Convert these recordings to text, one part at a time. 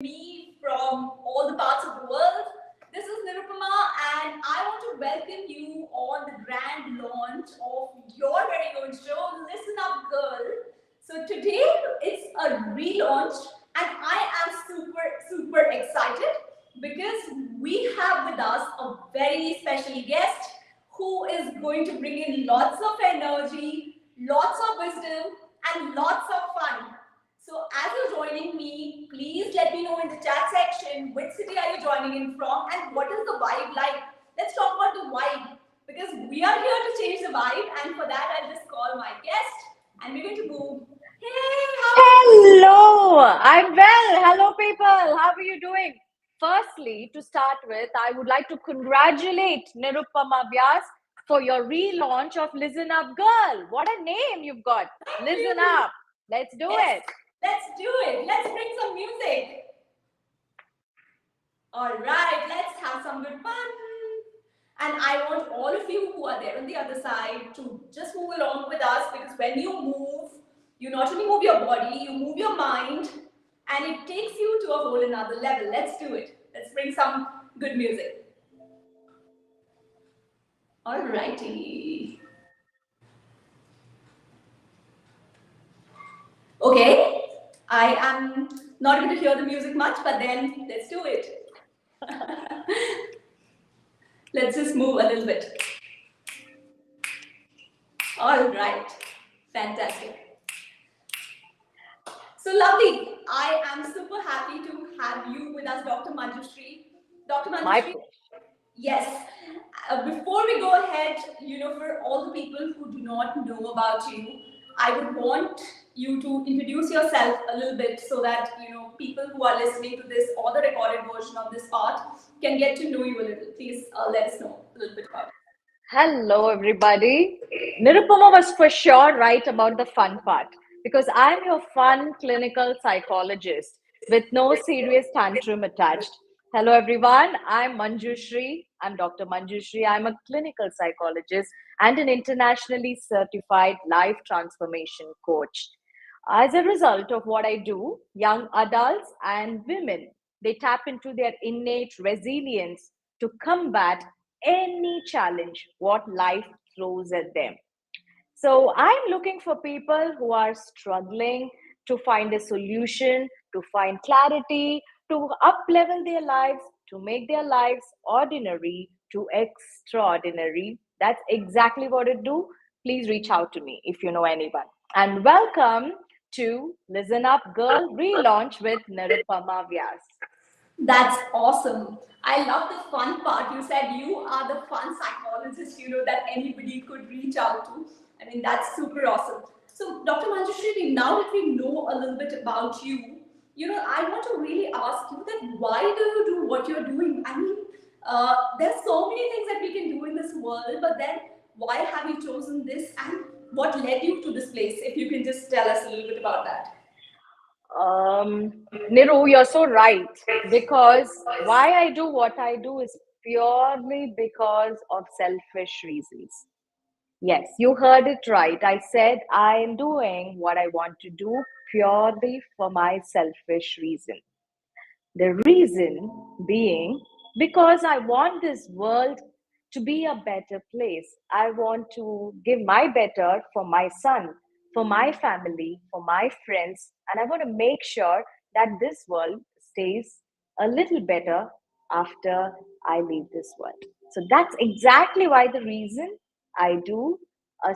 me from all the parts of the world. This is Nirupama, and I want to welcome you on the grand launch of your very own show, Listen Up Girl. So today it's a relaunch, and I am super excited because we have with us a very special guest who is going to bring in lots of energy, lots of wisdom, and lots of fun. So as you're joining me, please let me know in the chat section which city are you joining in from and what is the vibe like. Let's talk about the vibe because we are here to change the vibe, and for that I'll just call my guest and we're going to move. Hey, Hello, I'm well. Hello, people. How are you doing? Firstly, to start with, I would like to congratulate Nirupama Vyas for your relaunch of Listen Up Girl. What a name you've got. Listen Up. Let's do it. Let's do it. Let's bring some music. All right, let's have some good fun. And I want all of you who are there on the other side to just move along with us, because when you move, you not only move your body, you move your mind, and it takes you to a whole another level. Let's do it. Let's bring some good music. Alrighty. Okay, I am not able to hear the music much, but then let's do it. Let's just move a little bit. All right, fantastic. So lovely. I am super happy to have you with us, Dr. Manjoo Shree. Dr. Manjoo Shree. Yes. Before we go ahead, for all the people who do not know about you, I would want you to introduce yourself a little bit so that, people who are listening to this or the recorded version of this part can get to know you a little. Please let us know a little bit about it. Hello, everybody. Nirupama was for sure right about the fun part because I'm your fun clinical psychologist with no serious tantrum attached. Hello, everyone. I'm Manjoo Shree. I'm Dr. Manjoo Shree. I'm a clinical psychologist and an internationally certified life transformation coach. As a result of what I do, young adults and women, they tap into their innate resilience to combat any challenge what life throws at them. So I'm looking for people who are struggling to find a solution, to find clarity, to up level their lives, to make their lives ordinary to extraordinary. That's exactly what I do. Please reach out to me if you know anyone. And welcome to Listen Up Girl relaunch with Nirupama Vyas. That's awesome. I love the fun part. You said you are the fun psychologist, that anybody could reach out to. I mean, that's super awesome. So, Dr. Manjoo Shree, now that we know a little bit about you, I want to really ask you that why do you do what you're doing? I mean, there's so many things that we can do in this world, but then why have you chosen this and what led you to this place? If you can just tell us a little bit about that. Niru, you're so right. Because why I do what I do is purely because of selfish reasons. Yes, you heard it right. I said I am doing what I want to do purely for my selfish reason. The reason being because I want this world to be a better place. I want to give my better for my son, for my family, for my friends, and I want to make sure that this world stays a little better after I leave this world. So that's exactly why the reason I do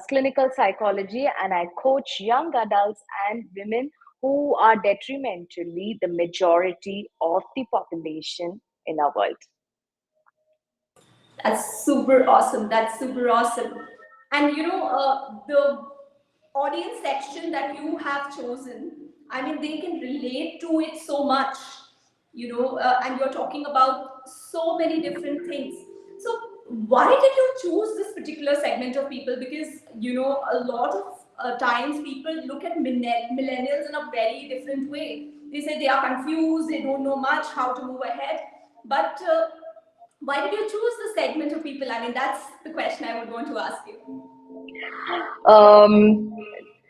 clinical psychology and I coach young adults and women who are detrimentally the majority of the population in our world. That's super awesome. That's super awesome. And the audience section that you have chosen, I mean, they can relate to it so much, and you're talking about so many different things. So, why did you choose this particular segment of people? Because, a lot of times people look at millennials in a very different way. They say they are confused, they don't know much how to move ahead. But why did you choose this segment of people? I mean, that's the question I would want to ask you.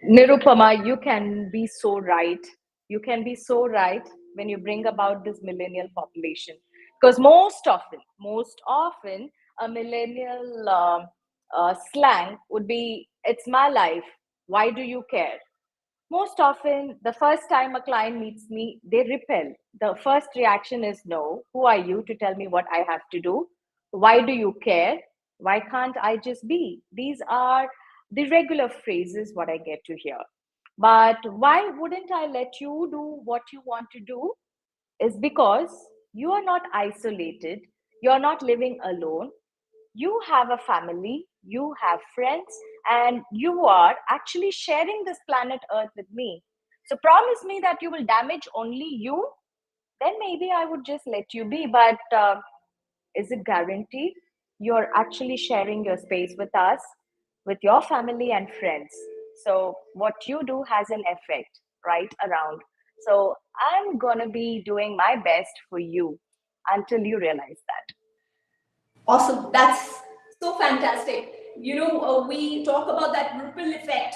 Nirupama, you can be so right. You can be so right. when you bring about this millennial population? Because most often, a millennial slang would be, "It's my life. Why do you care?" Most often, the first time a client meets me, they repel. The first reaction is no. Who are you to tell me what I have to do? Why do you care? Why can't I just be? These are the regular phrases what I get to hear. But why wouldn't I let you do what you want to do? Is because you are not isolated, you're not living alone, you have a family, you have friends, and you are actually sharing this planet Earth with me. So promise me that you will damage only you, then maybe I would just let you be. But is it guaranteed? You're actually sharing your space with us, with your family and friends. So what you do has an effect right around. So I'm gonna be doing my best for you until you realize that. Awesome. That's so fantastic. We talk about that ripple effect.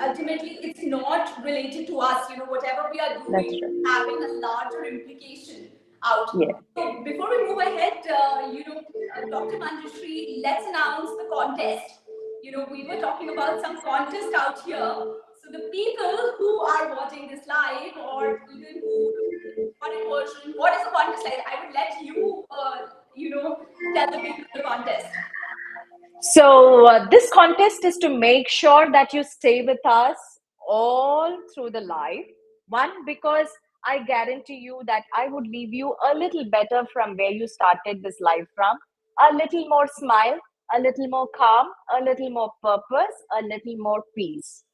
Ultimately, it's not related to us. Whatever we are That's doing, true. having a larger implication out. Yeah. So before we move ahead, Dr. Manjushri, let's announce the contest. We were talking about some contest out here. So the people who are watching this live, or even who recorded version, what is the contest like? I would let you, tell the people the contest. So, this contest is to make sure that you stay with us all through the live. One, because I guarantee you that I would leave you a little better from where you started this live from. A little more smile, a little more calm, a little more purpose, a little more peace.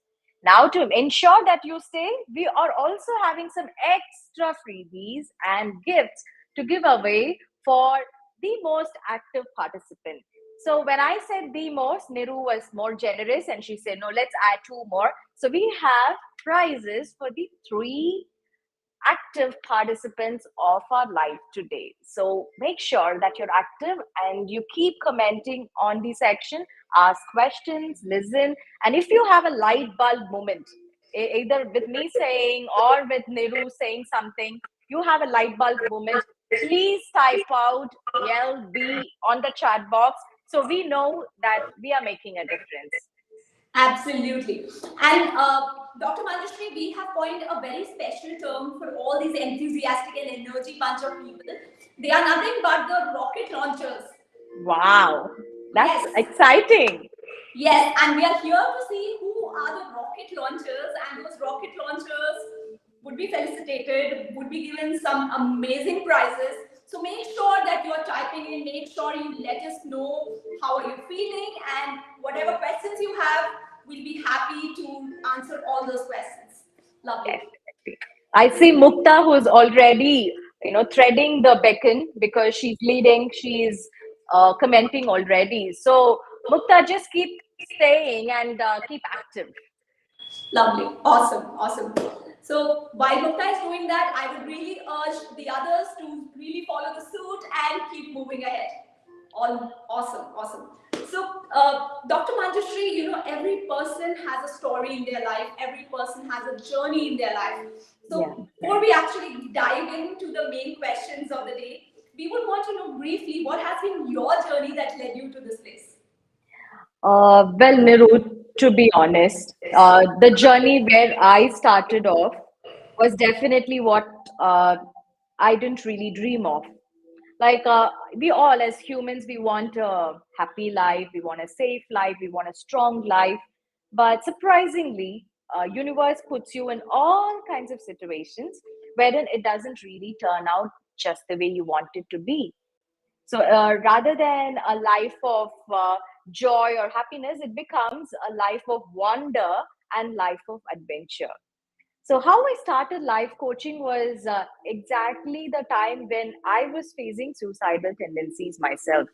Now, to ensure that you stay, we are also having some extra freebies and gifts to give away for the most active participant. So when I said the most, Niru was more generous and she said, no, let's add two more. So we have prizes for the three active participants of our live today. So make sure that you're active and you keep commenting on the section, ask questions, listen. And if you have a light bulb moment, either with me saying or with Niru saying something, you have a light bulb moment, please type out LB on the chat box so we know that we are making a difference. Absolutely. And Dr. Manjushri, we have coined a very special term for all these enthusiastic and energy bunch of people. They are nothing but the rocket launchers. Wow, that's Yes, exciting. yes, and we are here to see who are the rocket launchers, and those rocket launchers would be felicitated, would be given some amazing prizes. So make sure that you are typing in, make sure you let us know how are you feeling, and whatever questions you have, we'll be happy to answer all those questions. Lovely. Definitely. I see Mukta who's already, threading the beacon because she's leading, she's commenting already. So, Mukta, just keep staying and keep active. Lovely. Awesome. Awesome. So while Mukta is doing that, I would really urge the others to really follow the suit and keep moving ahead. All awesome. Awesome. So, Dr. Manjushri, every person has a story in their life. Every person has a journey in their life. Yeah. So before we actually dive into the main questions of the day, we would want to know briefly what has been your journey that led you to this place. Well, Niru, to be honest, the journey where I started off was definitely what uh, I didn't really dream of. Like we all, as humans, we want a happy life, we want a safe life, we want a strong life. But surprisingly, universe puts you in all kinds of situations wherein it doesn't really turn out just the way you want it to be. So rather than a life of joy or happiness, it becomes a life of wonder and life of adventure. So, how I started life coaching was exactly the time when I was facing suicidal tendencies myself.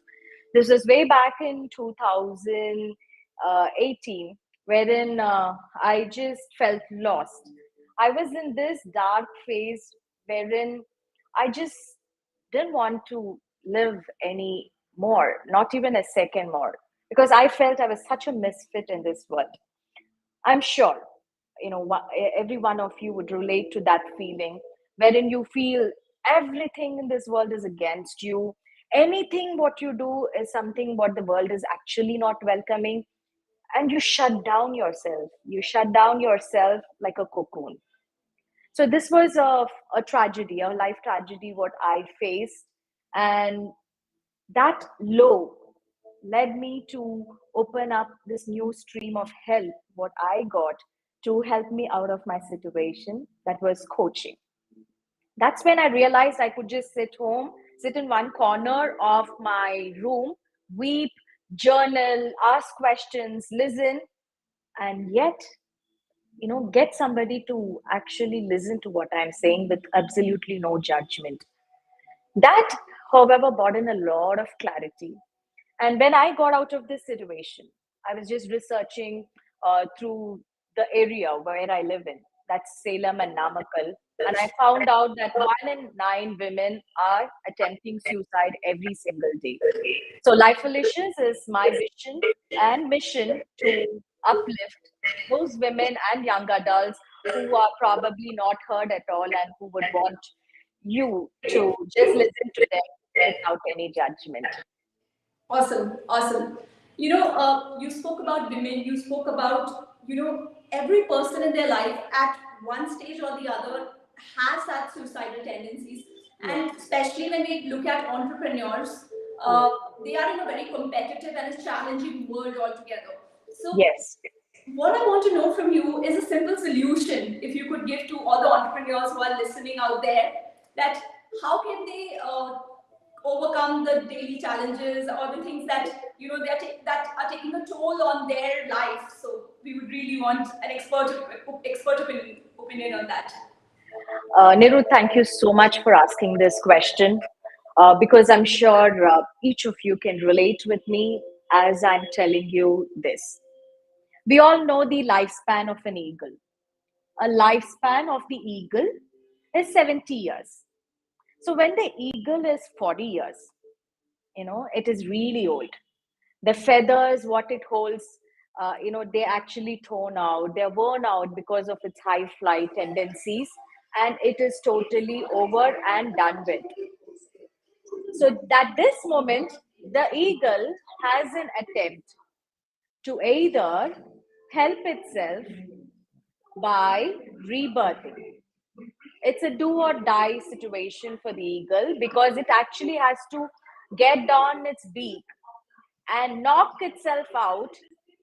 This was way back in 2018, wherein I just felt lost. I was in this dark phase wherein I just didn't want to live any more, not even a second more, because I felt I was such a misfit in this world. I'm sure every one of you would relate to that feeling wherein you feel everything in this world is against you. Anything what you do is something what the world is actually not welcoming, and you shut down yourself. You shut down yourself like a cocoon. So this was a tragedy, a life tragedy, what I faced. And that low led me to open up this new stream of help, what I got to help me out of my situation. That was coaching. That's when I realized I could just sit home, sit in one corner of my room, weep, journal, ask questions, listen, and yet, get somebody to actually listen to what I'm saying with absolutely no judgment. That, however, brought in a lot of clarity. And when I got out of this situation, I was just researching through the area where I live in, that's Salem and Namakkal. And I found out that 1 in 9 women are attempting suicide every single day. So, Life Delicious is my vision and mission to uplift those women and young adults who are probably not heard at all and who would want you to just listen to them without any judgment. Awesome, awesome. You spoke about women, you spoke about, every person in their life at one stage or the other has that suicidal tendencies. Yes, And especially when we look at entrepreneurs, yes, uh, they are in a very competitive and a challenging world altogether. So, yes. what I want to know from you is a simple solution if you could give to all the entrepreneurs who are listening out there, that how can they overcome the daily challenges or the things that that are taking a toll on their life. So we would really want an expert opinion on that. Niru, thank you so much for asking this question because I'm sure each of you can relate with me as I'm telling you this. We all know the lifespan of an eagle. A lifespan of the eagle is 70 years. So when the eagle is 40 years, it is really old. The feathers, what it holds, they actually torn out, they're worn out because of its high flight tendencies, and it is totally over and done with. So at this moment, the eagle has an attempt to either help itself by rebirthing. It's a do or die situation for the eagle because it actually has to get down its beak and knock itself out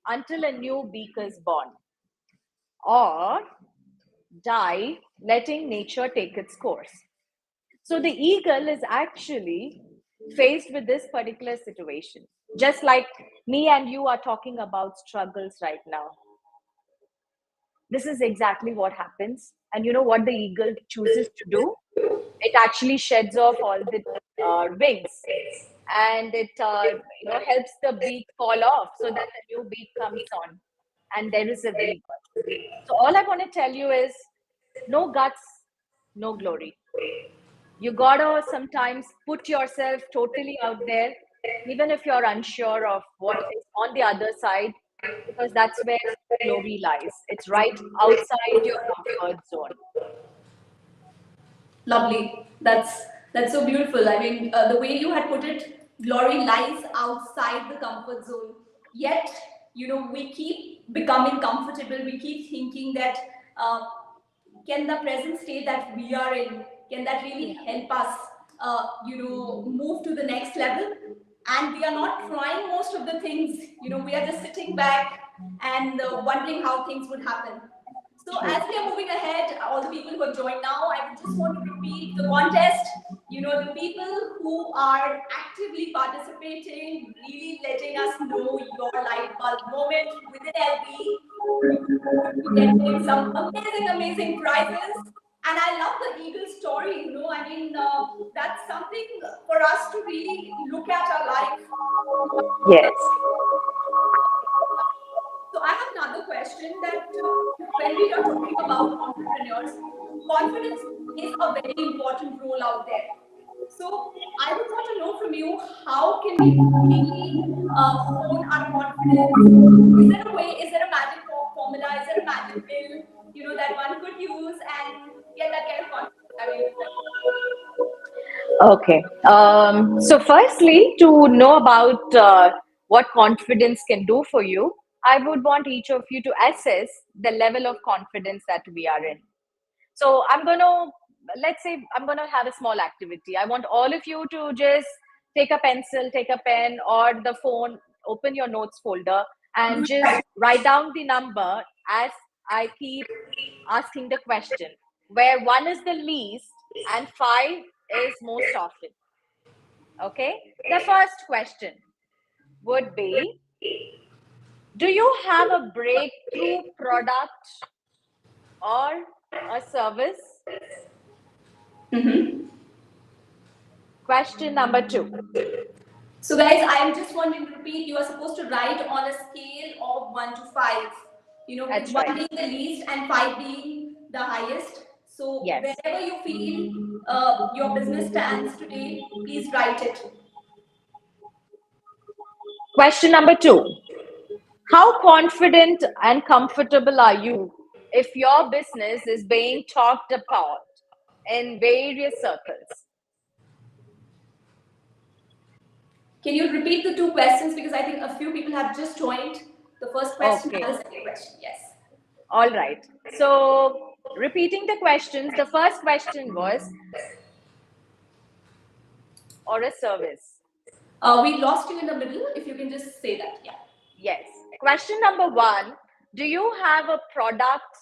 until a new beak is born, or die letting nature take its course. So the eagle is actually faced with this particular situation, just like me and you are talking about struggles right now. This is exactly what happens. And you know what the eagle chooses to do? It actually sheds off all the wings, and it helps the beak fall off so that a new beak comes on, and there is a rebirth. So all I want to tell you is, no guts, no glory. You gotta sometimes put yourself totally out there, even if you're unsure of what is on the other side, because that's where glory lies. It's right outside your comfort zone. Lovely. That's so beautiful. I mean, the way you had put it, glory lies outside the comfort zone. Yet, we keep becoming comfortable. We keep thinking that uh, can the present state that we are in, can that Yeah. really help us, move to the next level? And we are not trying most of the things. We are just sitting back and wondering how things would happen. So True. as we are moving ahead, all the people who have joined now, I would just want to repeat the contest. The people who are actively participating, really letting us know your light bulb moment within LB, you would be getting some amazing, amazing prizes. And I love the eagle story. I mean, that's something for us to really look at our life. Yes. So I have another question that when we are talking about entrepreneurs, confidence plays a very important role out there. So I would want to know from you, how can we really hone our confidence? Is there a way? Is there a magic formula? Is there a magic pill that one could use and get that kind of confidence? I mean, Okay. So, firstly, to know about what confidence can do for you, I would want each of you to assess the level of confidence that we are in. So, let's say, I'm going to have a small activity. I want all of you to just take a pencil, take a pen, or the phone, open your notes folder, and just write down the number as I keep asking the question, where one is the least and five is most often. Okay. The first question would be, do you have a breakthrough product or a service? Question number two. So, guys, I am just wanting to repeat, you are supposed to write on a scale of 1 to 5, with That's 1 right. being the least and 5 being the highest. So, Yes. wherever you feel your business stands today, please write it. Question number two. How confident and comfortable are you if your business is being talked about in various circles? Can you repeat the two questions? Because I think a few people have just joined the first question and the Okay. second question. Yes. All right. So, repeating the questions, the first question was, or a service? We lost you in the middle. If you can just say that. Yeah. Yes. Question number one, do you have a product,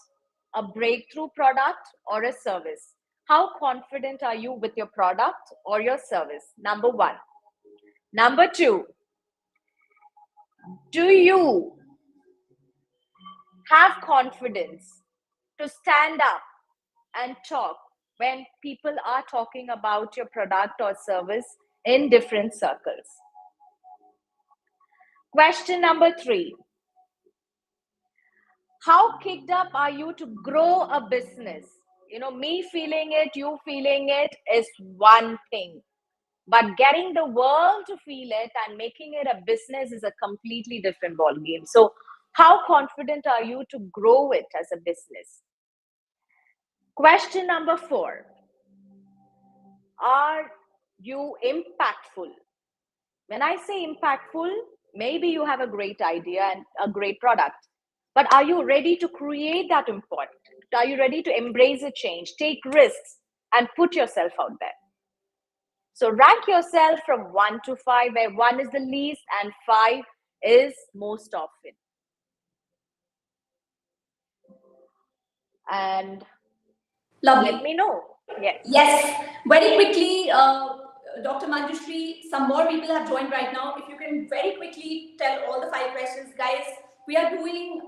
a breakthrough product, or a service? How confident are you with your product or your service? Number one. Number two, do you have confidence to stand up and talk when people are talking about your product or service in different circles? Question number three, how kicked up are you to grow a business? Me feeling it, you feeling it is one thing, but getting the world to feel it and making it a business is a completely different ball game. So how confident are you to grow it as a business? Question number four, are you impactful? When I say impactful, maybe you have a great idea and a great product, but are you ready to create that impact? Are you ready to embrace a change, take risks, and put yourself out there? So rank yourself from 1 to 5, where 1 is the least and 5 is most often. And let Lovely. me know. Yes. Yes, very quickly, Dr. Manjoo Shree, some more people have joined right now. If you can very quickly tell all the 5 questions, guys, we are doing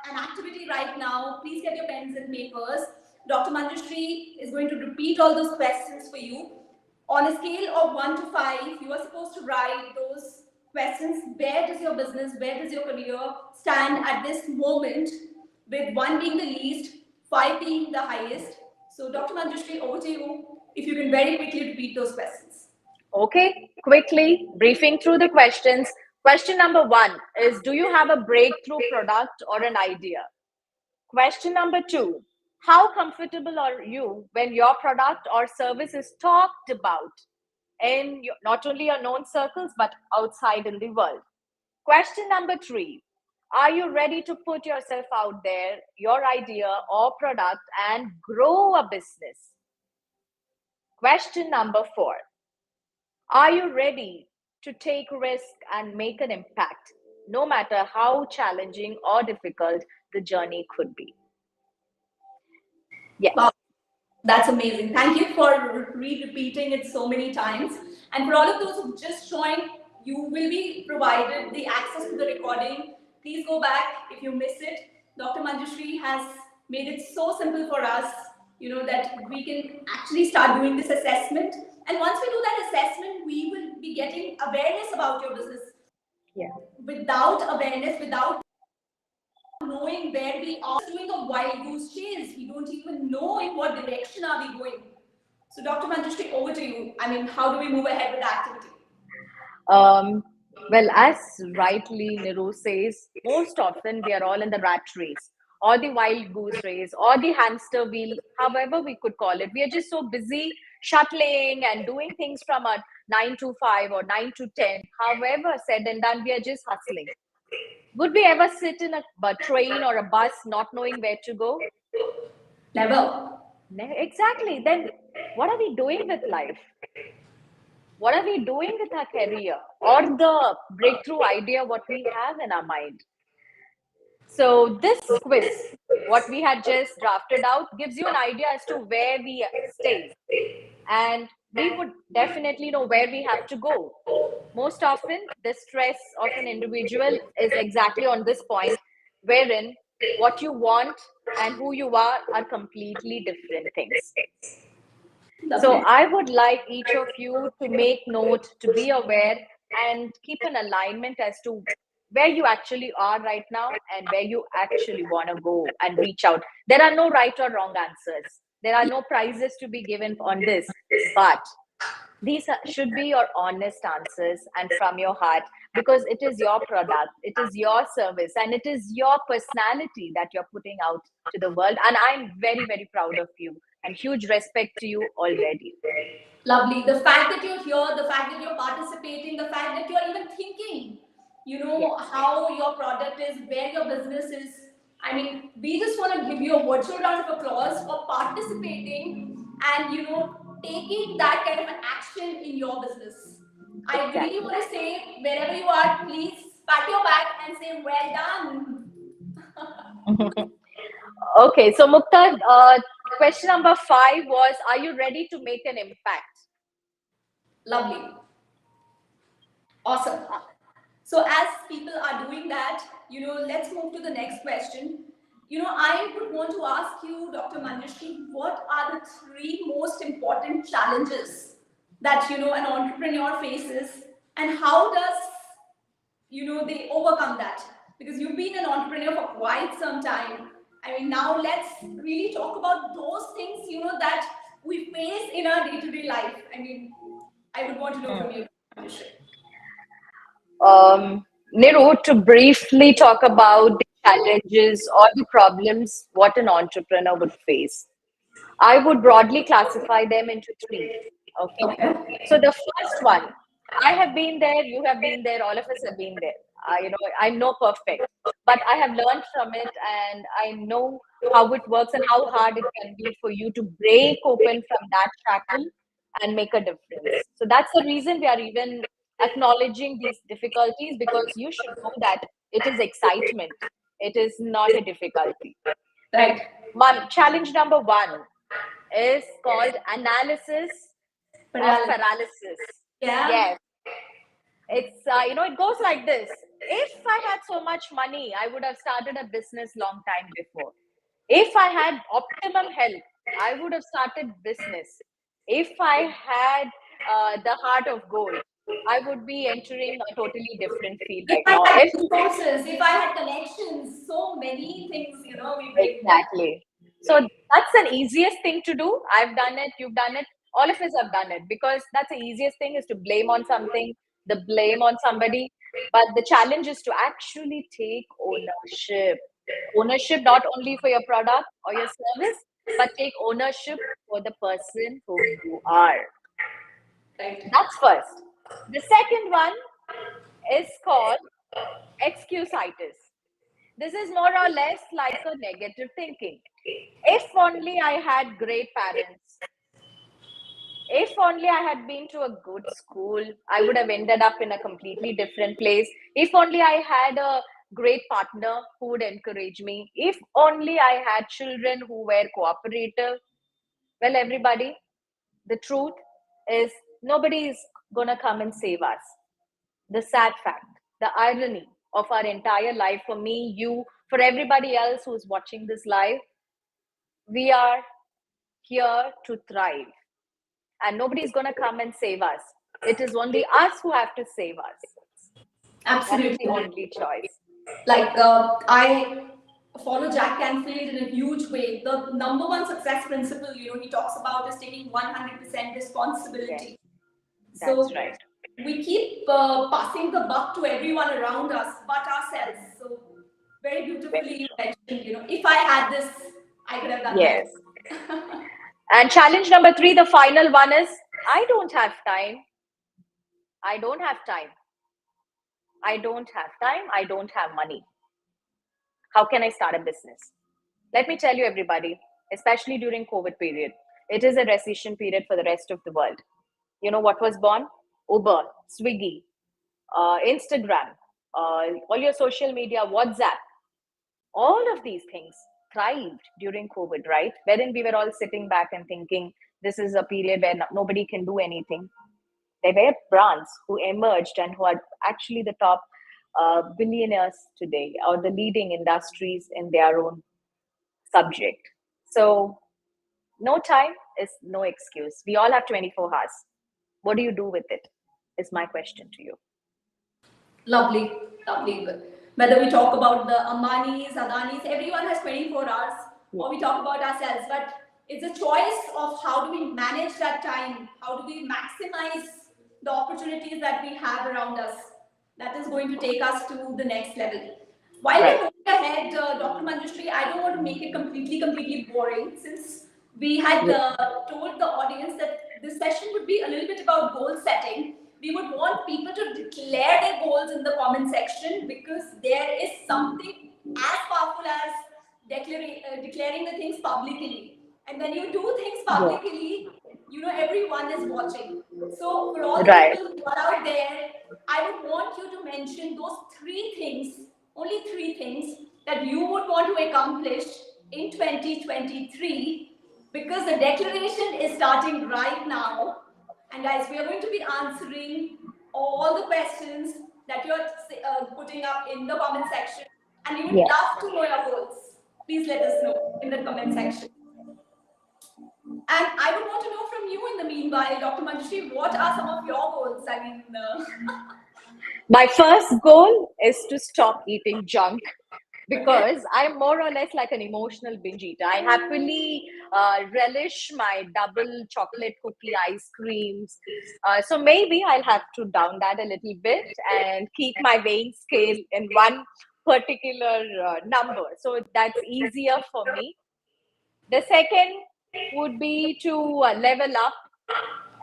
an activity right now. Please get your pens and papers. Dr. Manjoo Shree is going to repeat all those questions for you. On a scale of 1 to 5, you are supposed to write those questions. Where does your business, where does your career stand at this moment, with 1 being the least, 5 being the highest? So, Dr. Manjushri, over to you. If you can very quickly repeat those questions. Okay, quickly briefing through the questions. Question number one is, do you have a breakthrough product or an idea? Question number two, how comfortable are you when your product or service is talked about in not only your known circles but outside in the world? Question number three, are you ready to put yourself out there, your idea or product, and grow a business? Question number four, are you ready to take risk and make an impact, no matter how challenging or difficult the journey could be? Yes. Wow, that's amazing. Thank you for repeating it so many times. And for all of those who just joined, you will be provided the access to the recording. Please go back if you miss it. Dr. Manjushri has made it so simple for us, that we can actually start doing this assessment. And once we do that assessment, we will be getting awareness about your business. Yeah. Without awareness, without knowing where we are, doing a wild goose chase. We don't even know in what direction are we going. So, Dr. Manjushri, over to you. I mean, how do we move ahead with the activity? Um, well, as rightly Niru says, most often we are all in the rat race or the wild goose race or the hamster wheel, however we could call it. We are just so busy shuttling and doing things from a 9 to 5 or 9 to 10. However, said and done, we are just hustling. Would we ever sit in a train or a bus not knowing where to go? Never. Exactly. Then what are we doing with life? What are we doing with our career or the breakthrough idea what we have in our mind? So this quiz, what we had just drafted out, gives you an idea as to where we stay, and we would definitely know where we have to go. Most often, the stress of an individual is exactly on this point, wherein what you want and who you are completely different things. So Lovely. I would like each of you to make note, to be aware, and keep an alignment as to where you actually are right now and where you actually want to go and reach out. There are no right or wrong answers. There are no prizes to be given on this, but should be your honest answers and from your heart, because it is your product, it is your service, and it is your personality that you're putting out to the world. And I'm very, very proud of you and huge respect to you already. Lovely. The fact that you're here, the fact that you're participating, the fact that you're even thinking, Yes, how your product is, where your business is. I mean, we just want to give you a virtual round of applause for participating and, taking that kind of an action in your business. I really exactly. want to say, wherever you are, please pat your back and say, well done. Okay, so Mukta, question number 5 was, are you ready to make an impact? Lovely. Awesome. So as people are doing that, let's move to the next question. I would want to ask you, Dr. Manjoo, what are the three most important challenges that an entrepreneur faces, and how does they overcome that? Because you've been an entrepreneur for quite some time. I mean, now let's really talk about those things that we face in our day-to-day life. I mean, I would want to know from you, Manjoo. Um, Niru, to briefly talk about the challenges or the problems what an entrepreneur would face, I would broadly classify them into three. Okay. Okay. So the first one, I have been there, you have been there, all of us have been there. I'm no perfect, but I have learned from it and I know how it works and how hard it can be for you to break open from that shackle and make a difference. So that's the reason we are even acknowledging these difficulties, because you should know that it is excitement. It is not a difficulty. Right. Challenge number one is called analysis of Paralysis. paralysis. Yeah. Yes, it's it goes like this. If I had so much money, I would have started a business long time before. If I had optimum health, I would have started business. If I had the heart of gold, I would be entering a totally different field If right I now. had If resources, if I had connections, so many things, we bring. Exactly. So that's the easiest thing to do. I've done it, you've done it, all of us have done it, because that's the easiest thing, is to blame on something, the blame on somebody. But the challenge is to actually take ownership. Ownership not only for your product or your service, but take ownership for the person who you are. Right. That's first. The second one is called excuseitis. This is more or less like a negative thinking. If only I had great parents, if only I had been to a good school, I would have ended up in a completely different place. If only I had a great partner who would encourage me. If only I had children who were cooperative. Well, everybody, the truth is nobody is going to come and save us. The sad fact, the irony of our entire life, for me, you, for everybody else who's watching this live, we are here to thrive, and nobody's going to come and save us. It is only us who have to save us. That's the Absolutely. only choice. Like, I follow Jack Canfield in a huge way. The number one success principle, he talks about is taking 100% Yes, responsibility. that's So right. we keep passing the buck to everyone around us but ourselves. So very Very beautifully you true. mentioned, if I had this, I could have done Yes. that. And challenge number three, the final one is I don't have time. I don't have time. I don't have time. I don't have money. How can I start a business? Let me tell you, everybody, especially during COVID period, it is a recession period for the rest of the world. You know what was born? Uber, Swiggy, Instagram, all your social media, WhatsApp, all of these things thrived during COVID, right? Wherein we were all sitting back and thinking, this is a period where nobody can do anything. There were brands who emerged and who are actually the top billionaires today or the leading industries in their own subject. So, no time is no excuse. We all have 24 hours. What do you do with it? Is my question to you. Lovely, lovely. Whether we talk about the Ambanis, Adanis, everyone has 24 hours, Yeah. or we talk about ourselves. But it's a choice of how do we manage that time? How do we maximize the opportunities that we have around us? That is going to take us to the next level. While we're Right. moving ahead, Dr. Manjoo, I don't want to make it completely boring since we had Yeah. told the audience that this session would be a little bit about goal setting. We would want people to declare their goals in the comment section because there is something as powerful as declaring the things publicly. And when you do things Yeah. publicly, everyone is watching. So for all the Right. people who are out there, I would want you to mention those three things, only three things that you would want to accomplish in 2023 because the declaration is starting right now. And guys, we are going to be answering all the questions that you're putting up in the comment section. And we would Yeah. love to know your goals. Please let us know in the comment section. And I would want to know from you in the meanwhile, Dr. Manjoo, what are some of your goals? I mean, My first goal is to stop eating junk because I'm more or less like an emotional binge eater. I happily relish my double chocolate cookie ice creams. So maybe I'll have to down that a little bit and keep my weighing scale in one particular number. So that's easier for me. The second would be to level up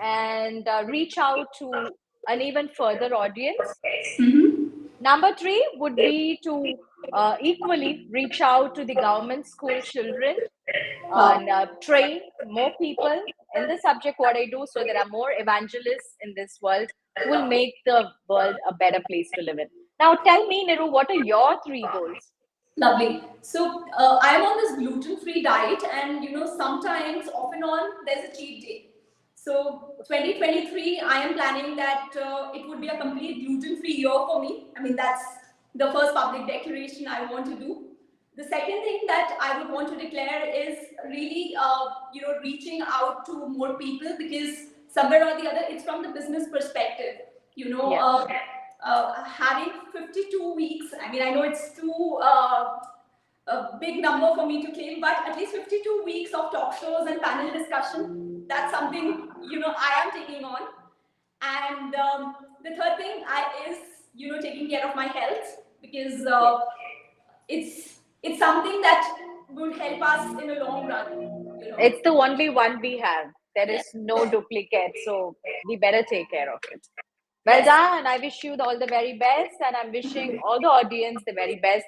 and reach out to an even further audience. Number three would be to equally reach out to the government school children and wow. train more people in the subject what I do so there are more evangelists in this world who will make the world a better place to live in. Now tell me, Niru, what are your three goals? Lovely. So I'm on this gluten-free diet, and sometimes, off and on, there's a cheat day. So 2023, I am planning that it would be a complete gluten-free year for me. I mean, that's the first public declaration I want to do. The second thing that I would want to declare is really, reaching out to more people because somewhere or the other, it's from the business perspective. You know, Yeah. uh, Having 52 weeks, I mean, I know it's too a big number for me to claim, but at least 52 weeks of talk shows and panel discussion, that's something, I am taking on. And the third thing is, taking care of my health because Yes. it's something that would help us in the long run, you know. It's the only one we have. There Yes, is no duplicate, so we better take care of it. Well yes. done. I wish you all the very best, and I'm wishing all the audience the very best.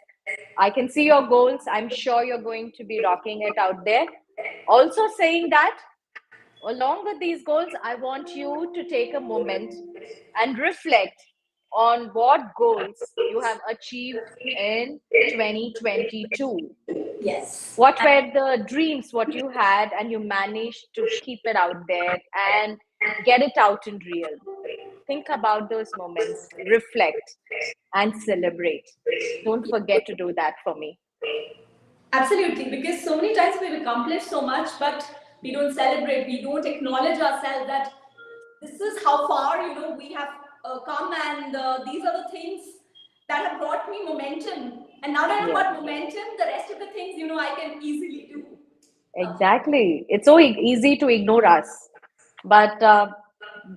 I can see your goals. I'm sure you're going to be rocking it out there. Also, saying that, along with these goals, I want you to take a moment and reflect on what goals you have achieved in 2022. Yes. What were the dreams, what you had, and you managed to keep it out there and get it out in real? Think about those moments, reflect, and celebrate. Don't forget to do that for me. Absolutely, because so many times we've accomplished so much, but we don't celebrate, we don't acknowledge ourselves that this is how far we have come, and these are the things that have brought me momentum. And now that I've Yeah, got momentum, the rest of the things I can easily do. exactly. It's so easy to ignore us. But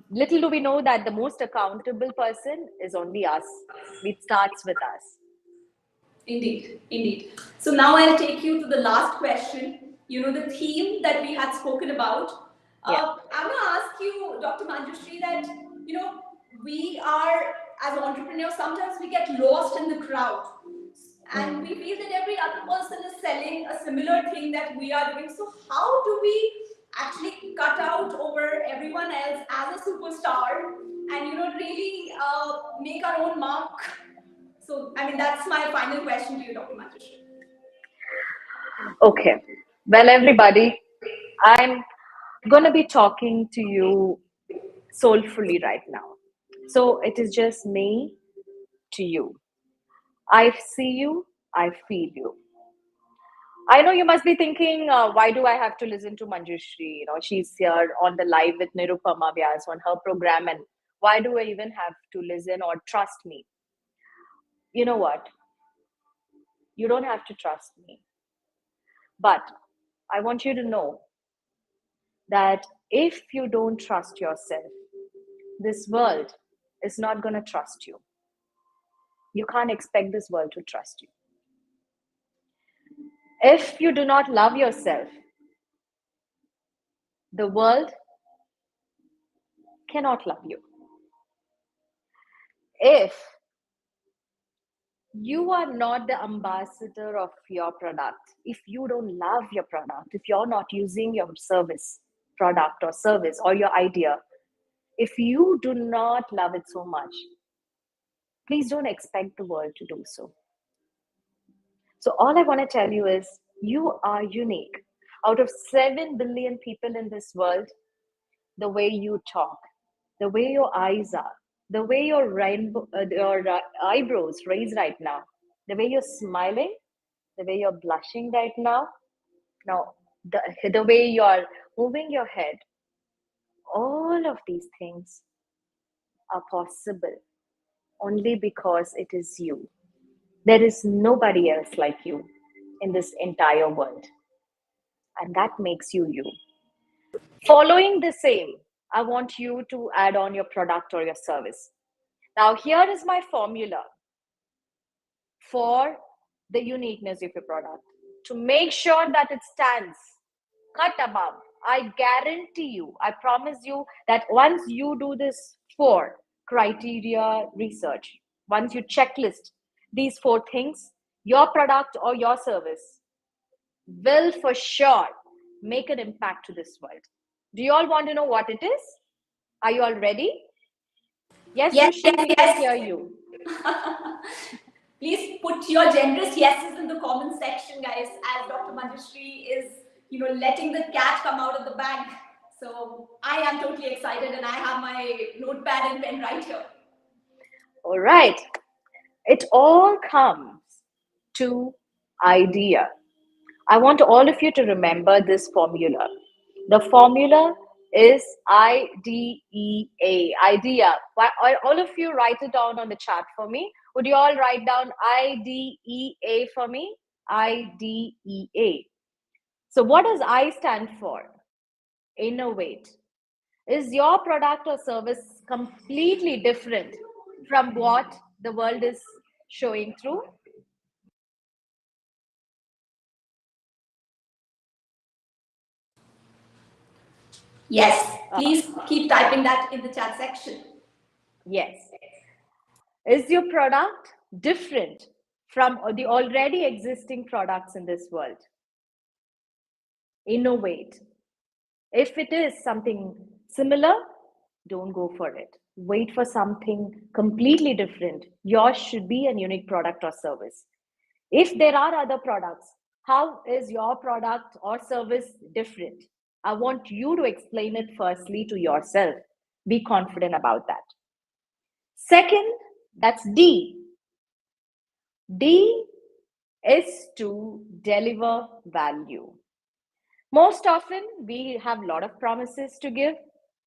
little do we know that the most accountable person is only us. It starts with us. Indeed, indeed. So now I'll take you to the last question. the theme that we had spoken about. Yeah. I'm going to ask you, Dr. Manjoo Shree, that, we are, as entrepreneurs, sometimes we get lost in the crowd. And Mm. we feel that every other person is selling a similar thing that we are doing. So, how do we actually cut out over everyone else as a superstar and, really make our own mark? So, I mean, that's my final question to you, Dr. Manjoo Shree. Okay. Well, everybody, I'm going to be talking to you soulfully right now. So it is just me to you. I see you, I feel you. I know you must be thinking, why do I have to listen to Manjoo Shree? She's here on the live with Nirupama Vyas on her program, and why do I even have to listen or trust me? You know what? You don't have to trust me. But I want you to know that if you don't trust yourself, this world is not going to trust you. You can't expect this world to trust you. If you do not love yourself, the world cannot love you. If you are not the ambassador of your product, if you don't love your product, if you're not using your product or service or your idea, if you do not love it so much, please don't expect the world to do so. So, all I want to tell you is you are unique. Out of 7 billion people in this world, the way you talk, the way your eyes are, the way your eyebrows raise right now, the way you're smiling, the way you're blushing right now, the way you're moving your head, all of these things are possible only because it is you. There is nobody else like you in this entire world, and that makes you you. Following the same, I want you to add on your product or your service. Now, here is my formula for the uniqueness of your product to make sure that it stands cut above. I guarantee you, I promise you that once you do this 4 criteria research, once you checklist these 4 things, your product or your service will for sure make an impact to this world. Do you all want to know what it is? Are you all ready? Yes, Yes, Sushri, yes, we can yes. hear you. Please put your generous yeses in the comment section, guys, as Dr. Manjoo Shree is, letting the cat come out of the bag. So I am totally excited and I have my notepad and pen right here. All right. It all comes to idea. I want all of you to remember this formula. The formula is IDEA. Idea. All of you write it down on the chat for me. Would you all write down IDEA for me? IDEA. So, what does I stand for? Innovate. Is your product or service completely different from what the world is showing through? Yes, Uh, please keep typing that in the chat section. yes. Is your product different from the already existing products in this world? Innovate. If it is something similar, don't go for it. Wait for something completely different. Yours should be a unique product or service. If there are other products, how is your product or service different? I want you to explain it firstly to yourself. Be confident about that. Second, that's D. D is to deliver value. Most often, we have a lot of promises to give,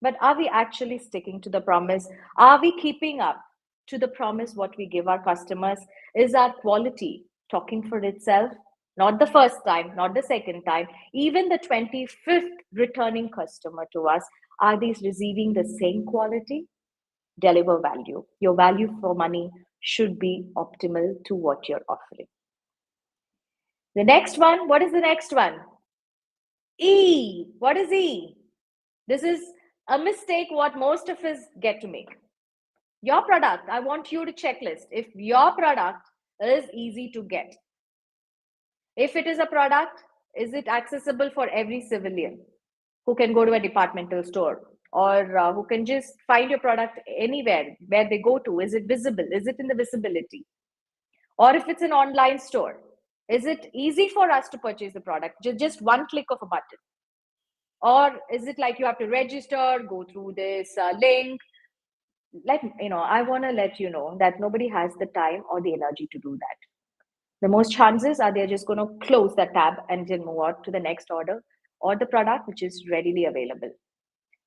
but are we actually sticking to the promise? Are we keeping up to the promise what we give our customers? Is our quality talking for itself? Not the first time, not the second time, even the 25th returning customer to us, are these receiving the same quality? Deliver value. Your value for money should be optimal to what you're offering. The next one, what is the next one? E. What is E? This is a mistake what most of us get to make. Your product, I want you to checklist if your product is easy to get. If it is a product, is it accessible for every civilian who can go to a departmental store or who can just find your product anywhere where they go to? Is it visible? Is it in the visibility? Or if it's an online store, is it easy for us to purchase the product? Just one click of a button. Or is it like you have to register, go through this link? I want to let you know that nobody has the time or the energy to do that. The most chances are they're just going to close that tab and then move on to the next order or the product which is readily available.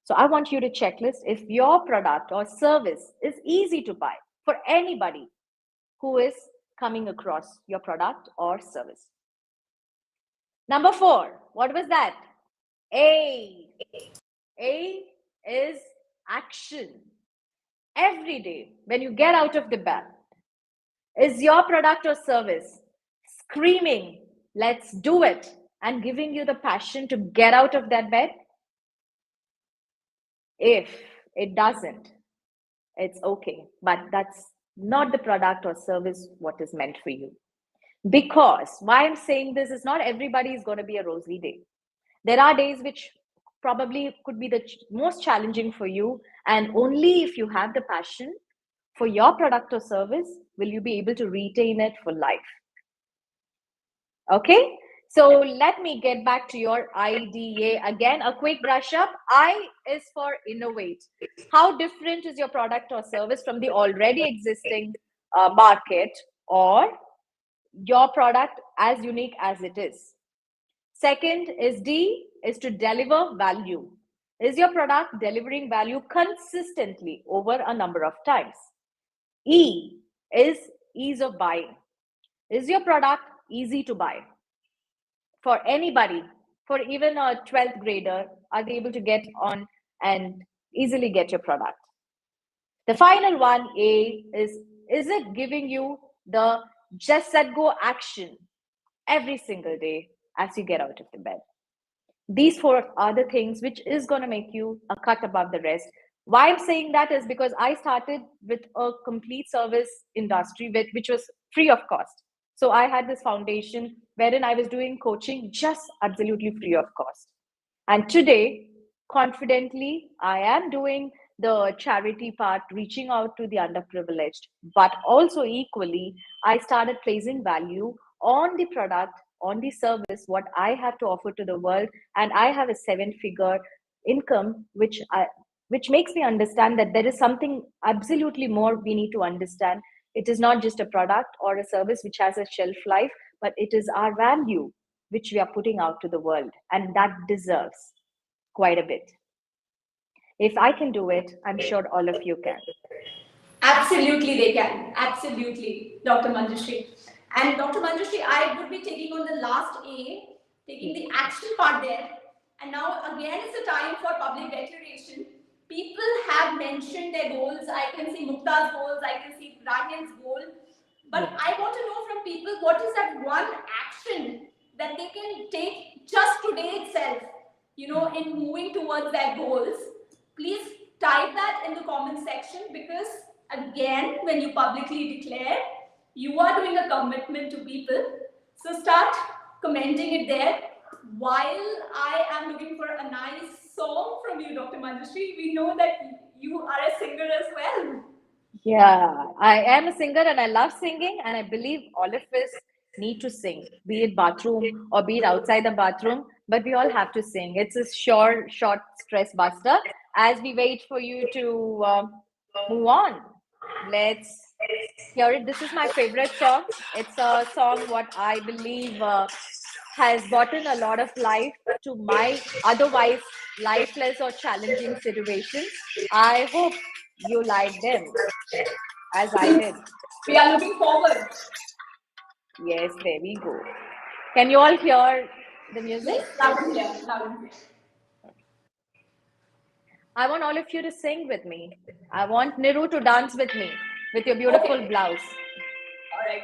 So I want you to checklist if your product or service is easy to buy for anybody who is coming across your product or service. Number 4, what was that? A. A is action. Every day when you get out of the bed, is your product or service screaming, let's do it, and giving you the passion to get out of that bed? If it doesn't, it's okay, but that's not the product or service what is meant for you. Because why I'm saying this is not everybody is going to be a rosy day. There are days which probably could be the most challenging for you, and only if you have the passion for your product or service will you be able to retain it for life. Okay, so let me get back to your IDA again. A quick brush up. I is for innovate. How different is your product or service from the already existing market, or your product as unique as it is? Second is D, is to deliver value. Is your product delivering value consistently over a number of times? E is ease of buying. Is your product easy to buy? For anybody, for even a 12th grader, are they able to get on and easily get your product? The final one, A, is it giving you the just set go action every single day as you get out of the bed? These 4 are the things which is going to make you a cut above the rest. Why I'm saying that is because I started with a complete service industry which was free of cost. So I had this foundation wherein I was doing coaching just absolutely free of cost. And today, confidently, I am doing the charity part, reaching out to the underprivileged. But also, equally, I started placing value on the product, on the service, what I have to offer to the world. And I have a 7-figure income, which makes me understand that there is something absolutely more we need to understand. It is not just a product or a service which has a shelf life, but it is our value which we are putting out to the world, and that deserves quite a bit. If I can do it, I'm sure all of you can. Absolutely, they can. Absolutely, Dr. Manjoo Shree. And Dr. Manjoo Shree, I would be taking on the last A, taking the action part there. And now again, it's the time for public declaration. People have mentioned their goals. I can see Mukta's goals. I can see Rahin's goal. But Yeah. I want to know from people what is that one action that they can take just today itself, in moving towards their goals. Please type that in the comment section, because again, when you publicly declare, you are doing a commitment to people. So start commenting it there. While I am looking for a nice song from you, Dr. Manjoo Shree, we know that you are a singer as well. Yeah, I am a singer and I love singing, and I believe all of us need to sing, be it bathroom or be it outside the bathroom, but we all have to sing. It's a short stress buster. As we wait for you to move on, let's hear it. This is my favorite song. It's a song what I believe has brought in a lot of life to my otherwise lifeless or challenging situations. I hope you like them as I did. We are looking forward. Yes, there we go. Can you all hear the music? Yes, loud and clear, loud and clear. I want all of you to sing with me. I want Niru to dance with me with your beautiful Okay, blouse. all right.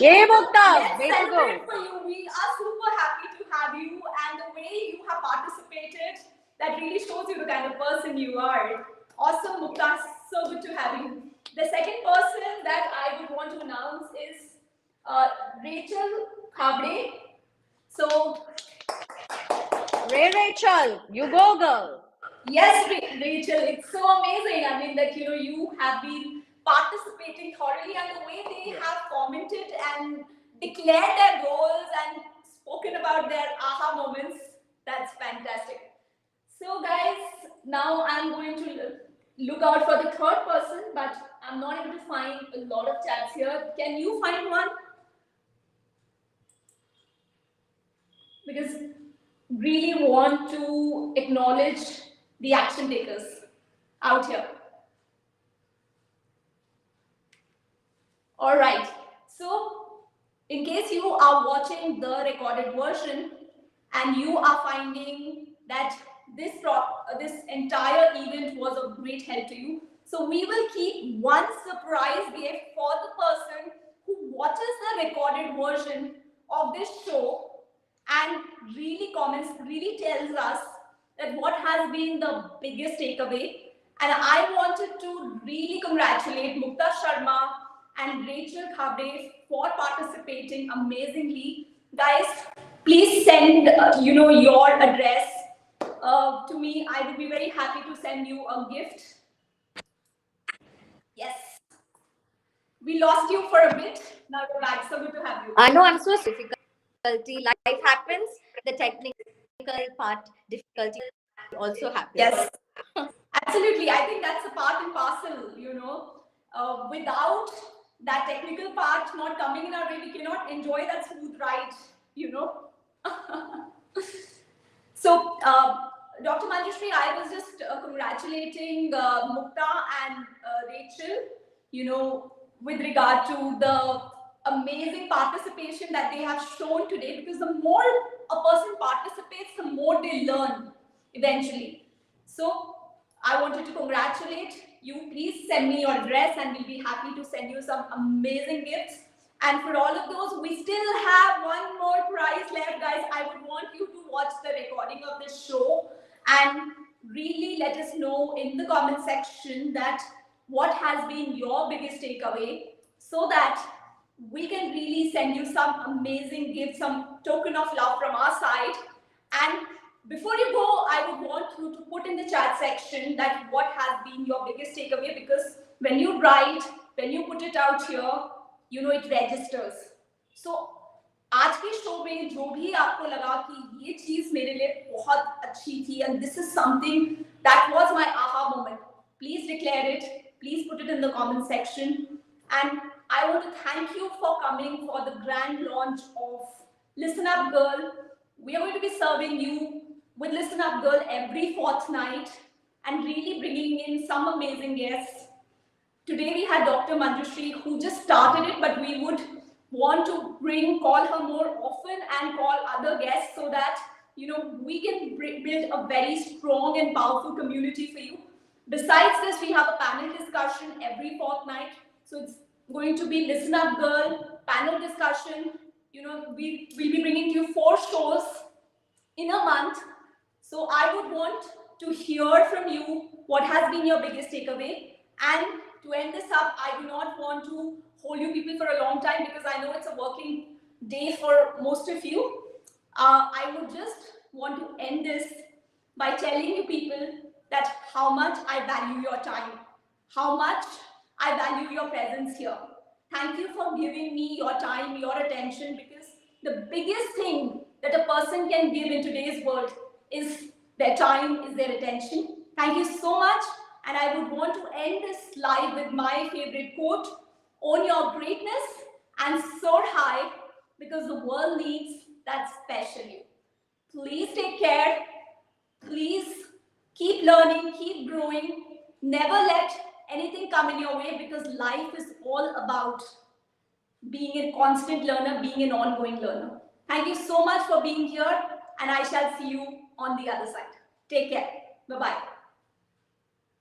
Yay, Mukta! Let's Way to celebrate go. for you. We are super happy to have you, and the way you have participated, that really shows you the kind of person you are. Awesome, Mukta. So good to have you. The second person that I would want to announce is Rachel Khabre. So Ray Rachel, you go, girl. yes, Rachel, it's so amazing. I mean, that you have been participating thoroughly, and the way they have commented and declared their goals and spoken about their aha moments, that's fantastic. So, guys, now I'm going to look out for the third person, but I'm not able to find a lot of chats here. Can you find one? Because really want to acknowledge the action takers out here. All right. So, in case you are watching the recorded version and you are finding that this entire event was of great help to you, so we will keep one surprise gift for the person who watches the recorded version of this show and really comments, really tells us that what has been the biggest takeaway. And I wanted to really congratulate Mukta Sharma and Rachel Khabre for participating amazingly. Guys, please send your address to me. I would be very happy to send you a gift. Yes, we lost you for a bit. Now you're back. So good to have you. I know I'm so difficulty. Life happens. The technical part difficulty also happens. Yes, absolutely. I think that's a part and parcel. Without that technical part not coming in our way, we cannot enjoy that smooth ride. So, Dr. Manjoo Shree, I was just congratulating Mukta and Rachel, with regard to the amazing participation that they have shown today, because the more a person participates, the more they learn eventually. So, I wanted to congratulate you. Please send me your address and we'll be happy to send you some amazing gifts. And for all of those, we still have one more prize left, guys. I would want you to watch the recording of this show and really let us know in the comment section that what has been your biggest takeaway, so that we can really send you some amazing gifts, some token of love from our side. And before you go, I would want you to put in the chat section that what has been your biggest takeaway, because when you write, when you put it out here, it registers. So आज के show में जो भी आपको लगा कि ये चीज मेरे लिए बहुत अच्छी थी and this is something that was my aha moment, please declare it, please put it in the comment section. And I want to thank you for coming for the grand launch of Listen Up Girl. We are going to be serving you with Listen Up Girl every fortnight and really bringing in some amazing guests. Today we had Dr. Manjoo Shree, who just started it, but we would want to call her more often and call other guests, so that we can build a very strong and powerful community for you. Besides this, we have a panel discussion every fortnight. So it's going to be Listen Up Girl, panel discussion. We'll be bringing you 4 shows in a month. So I would want to hear from you what has been your biggest takeaway. And to end this up, I do not want to hold you people for a long time, because I know it's a working day for most of you. I would just want to end this by telling you people that how much I value your time, how much I value your presence here. Thank you for giving me your time, your attention, because the biggest thing that a person can give in today's world is their time, is their attention. Thank you so much. And I would want to end this live with my favorite quote: own your greatness and soar high, because the world needs that special you. Please take care. Please keep learning, keep growing. Never let anything come in your way, because life is all about being a constant learner, being an ongoing learner. Thank you so much for being here, and I shall see you on the other side. Take care. Bye-bye.